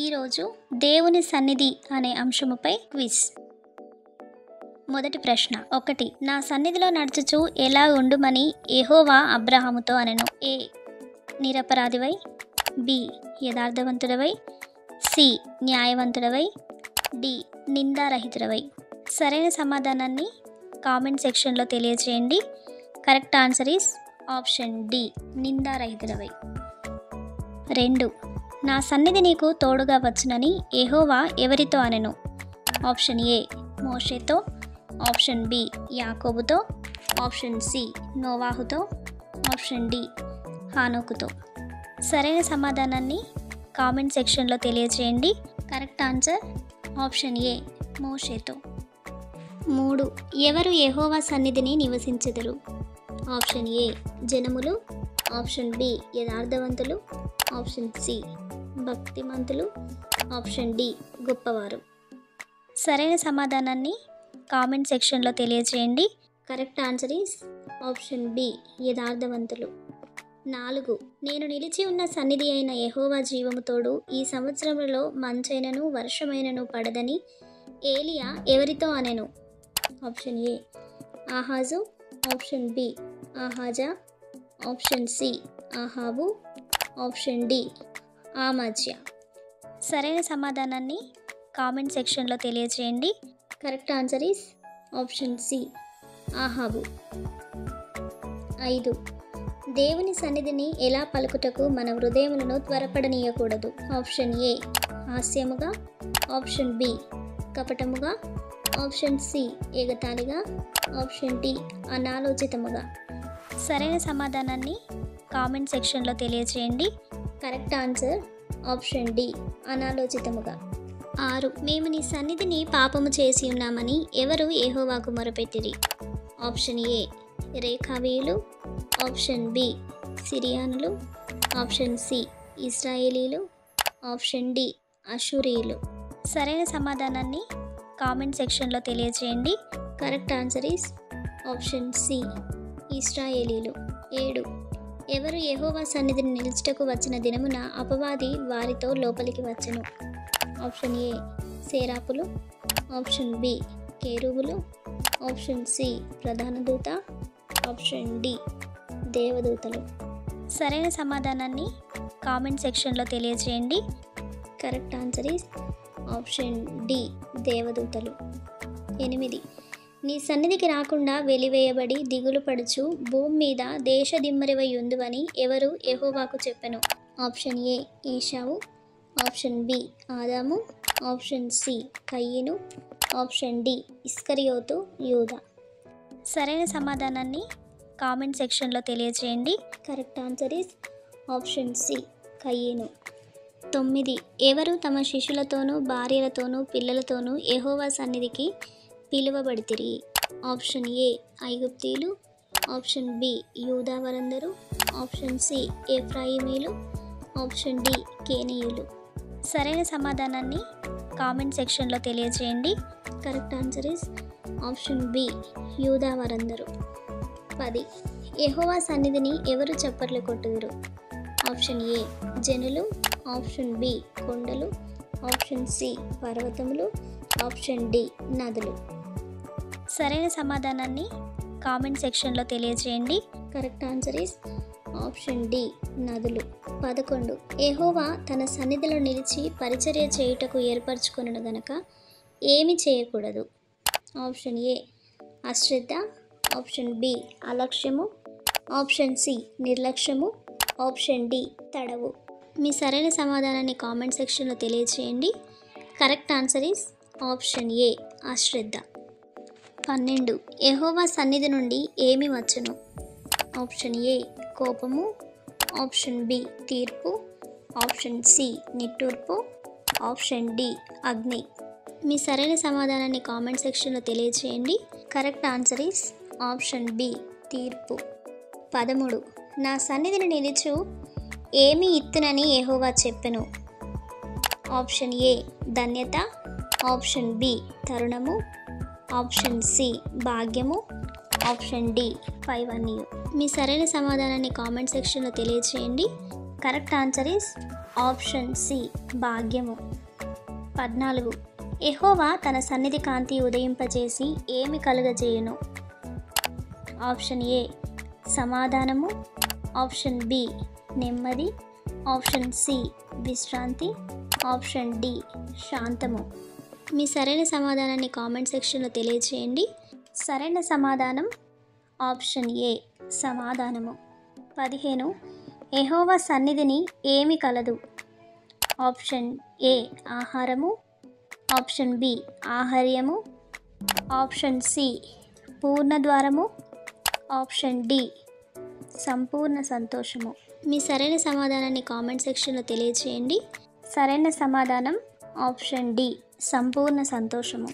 ఈరోజు దేవుని సన్నిధి అనే అంశముపై క్విజ్. మొదటి ప్రశ్న 1. నా సన్నిధిలో నడుచుచు ఎలా ఉండుమని యెహోవా అబ్రహాముతో అనెను. ఏ. నిరపరాధివై, బి. యథార్థవంతుడవై, సి. న్యాయవంతుడవై, డి. నిందారహితుడవై. సరైన సమాధానాన్ని కామెంట్ సెక్షన్లో తెలియజేయండి. Correct answer is option D, నిందారహితుడవై. 2. నా సన్నిధి నీకు తోడుగా వచ్చునని యెహోవా ఎవరితో అనెను. ఆప్షన్ ఏ మోషేతో, ఆప్షన్ బి యాకోబుతో, ఆప్షన్ సి నోవాహుతో, ఆప్షన్ డి హానోకుతో. సరైన సమాధానాన్ని కామెంట్ సెక్షన్లో తెలియజేయండి. కరెక్ట్ ఆన్సర్ ఆప్షన్ ఏ మోషేతో. 3. ఎవరు యెహోవా సన్నిధిని నివసించెదరు. ఆప్షన్ ఏ జనములు, ఆప్షన్ బి యథార్థవంతులు, ఆప్షన్ సి భక్తిమంతులు, ఆప్షన్ డి గొప్పవారు. సరైన సమాధానాన్ని కామెంట్ సెక్షన్లో తెలియజేయండి. Correct answer is option B యథార్థవంతులు. 4. నేను నిలిచి ఉన్న సన్నిధి అయిన యెహోవా జీవము తోడు ఈ సంవత్సరములో మంచైనను వర్షమైనను పడదని ఏలియా ఎవరితో అనెను. ఆప్షన్ ఏ ఆహాజు, ఆప్షన్ బి ఆహాజా, ఆప్షన్ సి ఆహాబు, ఆప్షన్ డి ఆమజ్య. సరైన సమాధానాన్ని కామెంట్ సెక్షన్లో తెలియజేయండి. Correct answer is option C ఆహాబు. 5. దేవుని సన్నిధిని ఎలా పలుకుటకు మన హృదయములను త్వరపడనీయకూడదు. ఆప్షన్ ఏ హాస్యముగా, ఆప్షన్ బి కపటముగా, ఆప్షన్ సి ఎగతాళిగా, ఆప్షన్ డి అనాలోచితముగా. సరైన సమాధానాన్ని కామెంట్ సెక్షన్లో తెలియజేయండి. కరెక్ట్ ఆన్సర్ ఆప్షన్ డి అనాలోచితముగా. 6. మేము నీ సన్నిధిని పాపము చేసి ఉన్నామని ఎవరు యెహోవాకు మొరపెట్టిరి. ఆప్షన్ ఏ రేఖావీయులు, ఆప్షన్ బి సిరియానులు, ఆప్షన్ సి ఇశ్రాయేలీలు, ఆప్షన్ డి అషూరీయులు. సరైన సమాధానాన్ని కామెంట్ సెక్షన్లో తెలియజేయండి. Correct answer is option C ఇశ్రాయేలీలు. 7. ఎవరు యెహోవా సన్నిధిని నిలుచుటకు వచ్చిన దినమున అపవాది వారితో లోపలికి వచ్చెను. ఆప్షన్ ఏ సేరాపులు, ఆప్షన్ బి కేరుబులు, ఆప్షన్ సి ప్రధాన దూత, ఆప్షన్ డి దేవదూతలు. సరైన సమాధానాన్ని కామెంట్ సెక్షన్లో తెలియజేయండి. Correct answer is option D దేవదూతలు. 8. నీ సన్నిధికి రాకుండా వెలివేయబడి దిగులు పడుచు భూమి మీద దేశదిమ్మరివై ఉందువని ఎవరు యెహోవాకు చెప్పెను. ఆప్షన్ ఏ ఏశావు, ఆప్షన్ బి ఆదాము, ఆప్షన్ సి కయీను, ఆప్షన్ డి ఇస్కరియోతు యూదా. సరైన సమాధానాన్ని కామెంట్ సెక్షన్లో తెలియజేయండి. Correct answer is option C కయీను. 9. ఎవరు తమ శిష్యులతోనూ భార్యలతోనూ పిల్లలతోనూ యెహోవా సన్నిధికి పిలువబడితిరి. ఆప్షన్ ఏ ఐగుప్తీయులు, ఆప్షన్ బి యూదా వారందరూ, ఆప్షన్ సి ఎఫ్రాయిమీలు, ఆప్షన్ డి కేనీయులు. సరైన సమాధానాన్ని కామెంట్ సెక్షన్లో తెలియజేయండి. Correct answer is option B యూదా వారందరూ. 10. యెహోవా సన్నిధిని ఎవరు చప్పట్లు కొట్టుదురు. ఆప్షన్ ఏ జనులు, ఆప్షన్ బి కొండలు, ఆప్షన్ సి పర్వతములు, ఆప్షన్ డి నదులు. సరైన సమాధానాన్ని కామెంట్ సెక్షన్లో తెలియజేయండి. Correct answer is option D నదులు. 11. యెహోవా తన సన్నిధిలో నిలిచి పరిచర్య చేయుటకు ఏర్పరచుకొనును గనక ఏమి చేయకూడదు. ఆప్షన్ ఏ అశ్రద్ధ, ఆప్షన్ బి అలక్ష్యము, ఆప్షన్ సి నిర్లక్ష్యము, ఆప్షన్ డి తడవు. మీ సరైన సమాధానాన్ని కామెంట్ సెక్షన్లో తెలియజేయండి. Correct answer is option A అశ్రద్ధ. 12. యెహోవా సన్నిధి నుండి ఏమి వచ్చును. ఆప్షన్ ఏ కోపము, ఆప్షన్ బి తీర్పు, ఆప్షన్ సి నిట్టూర్పు, ఆప్షన్ డి అగ్ని. మీ సరైన సమాధానాన్ని కామెంట్ సెక్షన్లో తెలియజేయండి. Correct answer is option B తీర్పు. 13. నా సన్నిధిని నిలుచు ఏమి ఇత్తునని యెహోవా చెప్పెను. ఆప్షన్ ఏ ధన్యత, ఆప్షన్ బి తరుణము, ఆప్షన్ సి భాగ్యము, ఆప్షన్ డి పైవన్నీయు. మీ సరైన సమాధానాన్ని కామెంట్ సెక్షన్లో తెలియజేయండి. Correct answer is option C భాగ్యము. 14. యెహోవా తన సన్నిధి కాంతి ఉదయింపచేసి ఏమి కలుగజేయును? ఆప్షన్ ఏ సమాధానము, ఆప్షన్ బి నెమ్మది, ఆప్షన్ సి విశ్రాంతి, ఆప్షన్ డి శాంతము. మీ సరైన సమాధానాన్ని కామెంట్ సెక్షన్లో తెలియజేయండి. సరైన సమాధానం ఆప్షన్ ఏ సమాధానము. 15. యెహోవా సన్నిధిని ఏమి కలదు? ఆప్షన్ ఏ ఆహారము, ఆప్షన్ బి ఆహార్యము, ఆప్షన్ సి పూర్ణద్వారము, ఆప్షన్ డి సంపూర్ణ సంతోషము. మీ సరైన సమాధానాన్ని కామెంట్ సెక్షన్లో తెలియజేయండి. సరైన సమాధానం ఆప్షన్ డి సంపూర్ణ సంతోషము.